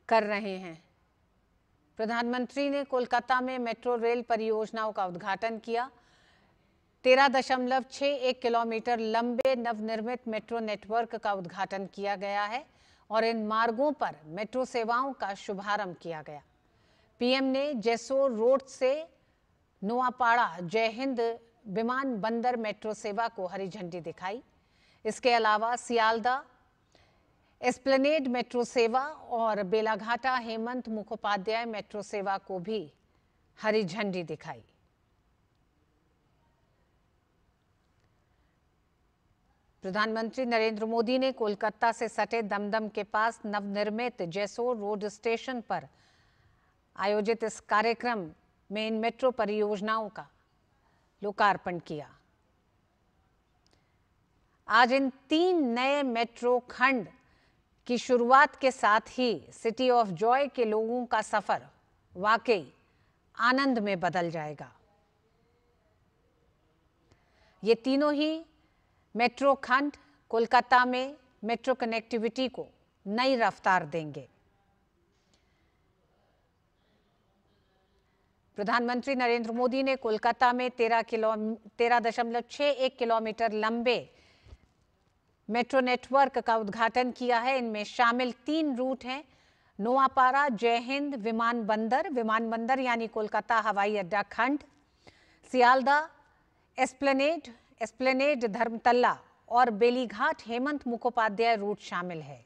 कर रहे हैं। प्रधानमंत्री ने कोलकाता में मेट्रो रेल परियोजनाओं का उद्घाटन किया। 13.61 किलोमीटर लंबे नवनिर्मित मेट्रो नेटवर्क का उद्घाटन किया गया है और इन मार्गों पर मेट्रो सेवाओं का शुभारंभ किया गया। पीएम ने जेसोर रोड से नोआपाड़ा जय हिंद विमान बंदर मेट्रो सेवा को हरी झंडी दिखाई। इसके अलावा सियालदा एस्प्लेनेड मेट्रो सेवा और बेलाघाटा हेमंत मुखोपाध्याय मेट्रो सेवा को भी हरी झंडी दिखाई। प्रधानमंत्री नरेंद्र मोदी ने कोलकाता से सटे दमदम के पास नवनिर्मित जेसोर रोड स्टेशन पर आयोजित इस कार्यक्रम में इन मेट्रो परियोजनाओं का लोकार्पण किया। आज इन 3 नए मेट्रो खंड की शुरुआत के साथ ही सिटी ऑफ जॉय के लोगों का सफर वाकई आनंद में बदल जाएगा। ये तीनों ही मेट्रो खंड कोलकाता में मेट्रो कनेक्टिविटी को नई रफ्तार देंगे। प्रधानमंत्री नरेंद्र मोदी ने कोलकाता में 13.61 किलोमीटर लंबे मेट्रो नेटवर्क का उद्घाटन किया है। इनमें शामिल 3 रूट हैं: नोआपाड़ा जय हिंद विमान बंदर यानी कोलकाता हवाई अड्डा खंड, सियालदा एस्प्लेनेड धर्मतल्ला और बेलीघाट हेमंत मुखोपाध्याय रूट शामिल है।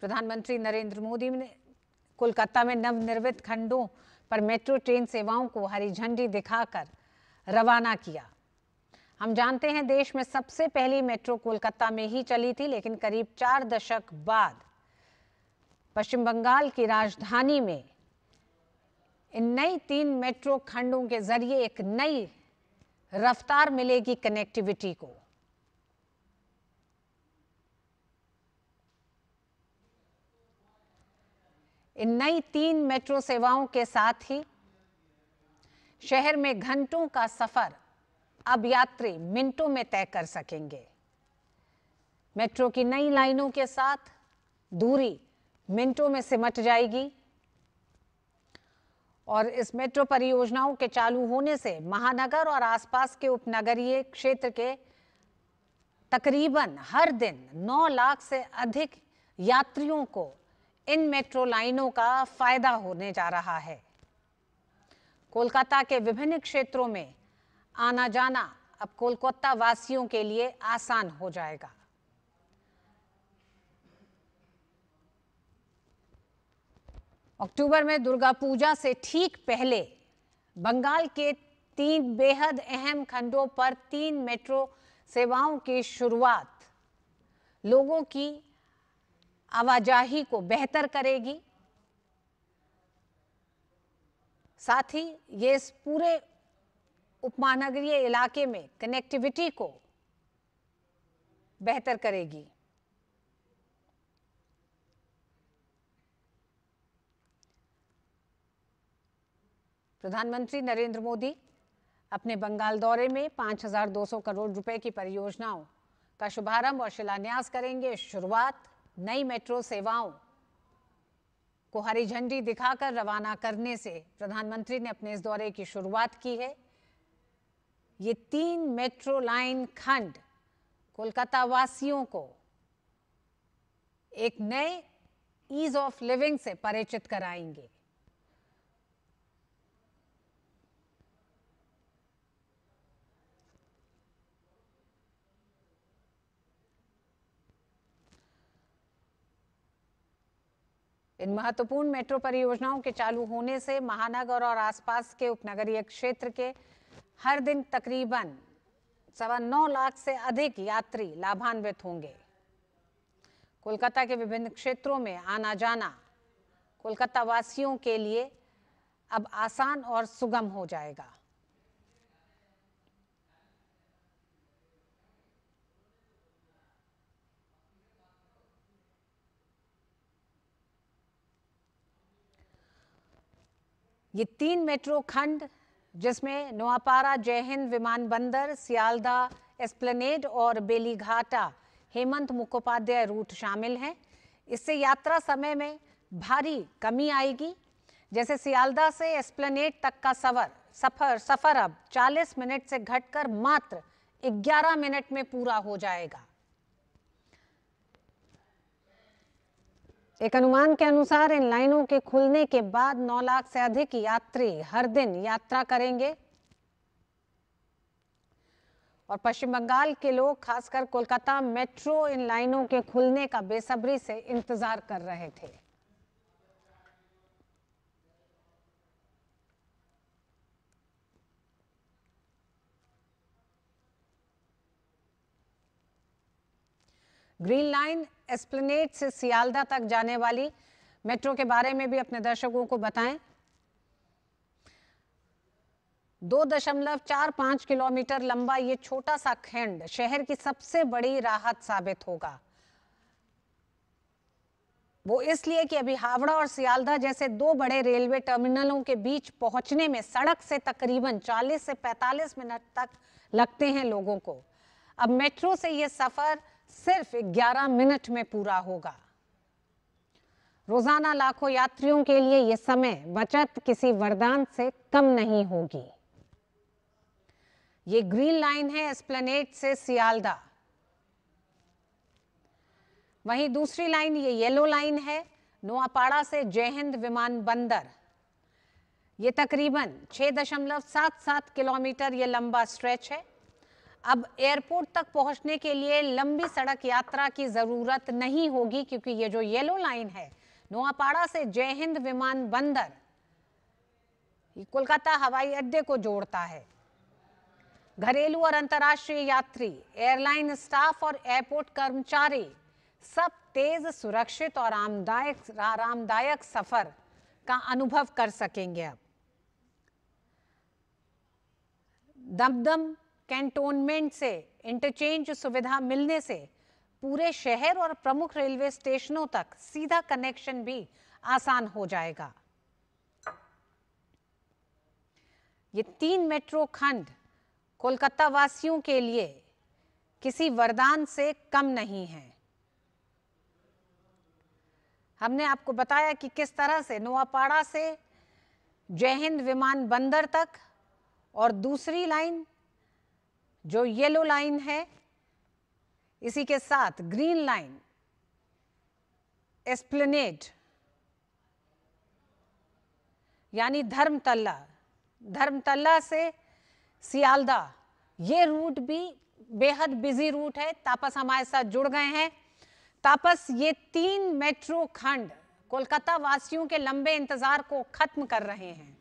प्रधानमंत्री नरेंद्र मोदी ने कोलकाता में नवनिर्मित खंडों पर मेट्रो ट्रेन सेवाओं को हरी झंडी दिखाकर रवाना किया। हम जानते हैं देश में सबसे पहली मेट्रो कोलकाता में ही चली थी, लेकिन करीब 4 दशक बाद पश्चिम बंगाल की राजधानी में इन नई 3 मेट्रो खंडों के जरिए एक नई रफ्तार मिलेगी कनेक्टिविटी को। इन नई 3 मेट्रो सेवाओं के साथ ही शहर में घंटों का सफर अब यात्री मिनटों में तय कर सकेंगे। मेट्रो की नई लाइनों के साथ दूरी मिनटों में सिमट जाएगी और इस मेट्रो परियोजनाओं के चालू होने से महानगर और आसपास के उपनगरीय क्षेत्र के तकरीबन हर दिन 9 लाख से अधिक यात्रियों को इन मेट्रो लाइनों का फायदा होने जा रहा है। कोलकाता के विभिन्न क्षेत्रों में आना जाना अब कोलकाता वासियों के लिए आसान हो जाएगा। अक्टूबर में दुर्गा पूजा से ठीक पहले बंगाल के 3 बेहद अहम खंडों पर 3 मेट्रो सेवाओं की शुरुआत लोगों की आवाजाही को बेहतर करेगी। साथ ही ये इस पूरे उपमहानगरीय इलाके में कनेक्टिविटी को बेहतर करेगी। प्रधानमंत्री नरेंद्र मोदी अपने बंगाल दौरे में 5,200 करोड़ रुपए की परियोजनाओं का शुभारंभ और शिलान्यास करेंगे। शुरुआत नई मेट्रो सेवाओं को हरी झंडी दिखाकर रवाना करने से प्रधानमंत्री ने अपने इस दौरे की शुरुआत की है। ये 3 मेट्रो लाइन खंड कोलकाता वासियों को एक नए ईज ऑफ लिविंग से परिचित कराएंगे। इन महत्वपूर्ण मेट्रो परियोजनाओं के चालू होने से महानगर और आसपास के उपनगरीय क्षेत्र के हर दिन तकरीबन 9.25 लाख से अधिक यात्री लाभान्वित होंगे। कोलकाता के विभिन्न क्षेत्रों में आना जाना कोलकाता वासियों के लिए अब आसान और सुगम हो जाएगा। ये 3 मेट्रो खंड जिसमें नोआपाड़ा जय हिंद विमान बंदर, सियालदा एस्प्लेनेड और बेलीघाटा हेमंत मुखोपाध्याय रूट शामिल हैं। इससे यात्रा समय में भारी कमी आएगी। जैसे सियालदह से एस्प्लेनेड तक का सफर अब 40 मिनट से घटकर मात्र 11 मिनट में पूरा हो जाएगा। एक अनुमान के अनुसार इन लाइनों के खुलने के बाद 9 लाख से अधिक यात्री हर दिन यात्रा करेंगे और पश्चिम बंगाल के लोग खासकर कोलकाता मेट्रो इन लाइनों के खुलने का बेसब्री से इंतजार कर रहे थे। ग्रीन लाइन एस्प्लेनेड से सियालदह तक जाने वाली मेट्रो के बारे में भी अपने दर्शकों को बताएं। 2.45 किलोमीटर लंबा ये छोटा सा खंड शहर की सबसे बड़ी राहत साबित होगा। वो इसलिए कि अभी हावड़ा और सियालदह जैसे दो बड़े रेलवे टर्मिनलों के बीच पहुंचने में सड़क से तकरीबन 40 से 45 मिनट तक लगते हैं लोगों को। अब मेट्रो से ये सफर सिर्फ 11 मिनट में पूरा होगा। रोजाना लाखों यात्रियों के लिए यह समय बचत किसी वरदान से कम नहीं होगी। ये ग्रीन लाइन है एस्प्लेनेड से सियालदह। वहीं दूसरी लाइन ये येलो लाइन है नोआपाड़ा से जय हिंद विमानबंदर। ये तकरीबन 6.77 किलोमीटर ये लंबा स्ट्रेच है। अब एयरपोर्ट तक पहुंचने के लिए लंबी सड़क यात्रा की जरूरत नहीं होगी, क्योंकि ये जो येलो लाइन है नोआपाड़ा से जय हिंद विमानबंदर कोलकाता हवाई अड्डे को जोड़ता है। घरेलू और अंतर्राष्ट्रीय यात्री, एयरलाइन स्टाफ और एयरपोर्ट कर्मचारी सब तेज, सुरक्षित और आरामदायक सफर का अनुभव कर सकेंगे। अब दमदम कैंटोनमेंट से इंटरचेंज सुविधा मिलने से पूरे शहर और प्रमुख रेलवे स्टेशनों तक सीधा कनेक्शन भी आसान हो जाएगा। ये 3 मेट्रो खंड कोलकाता वासियों के लिए किसी वरदान से कम नहीं है। हमने आपको बताया कि किस तरह से नोआपाड़ा से जय हिंद विमानबंदर तक और दूसरी लाइन जो येलो लाइन है, इसी के साथ ग्रीन लाइन एस्प्लेनेड यानी धर्मतल्ला से सियालदह, ये रूट भी बेहद बिजी रूट है। तापस हमारे साथ जुड़ गए हैं। तापस, ये 3 मेट्रो खंड कोलकाता वासियों के लंबे इंतजार को खत्म कर रहे हैं।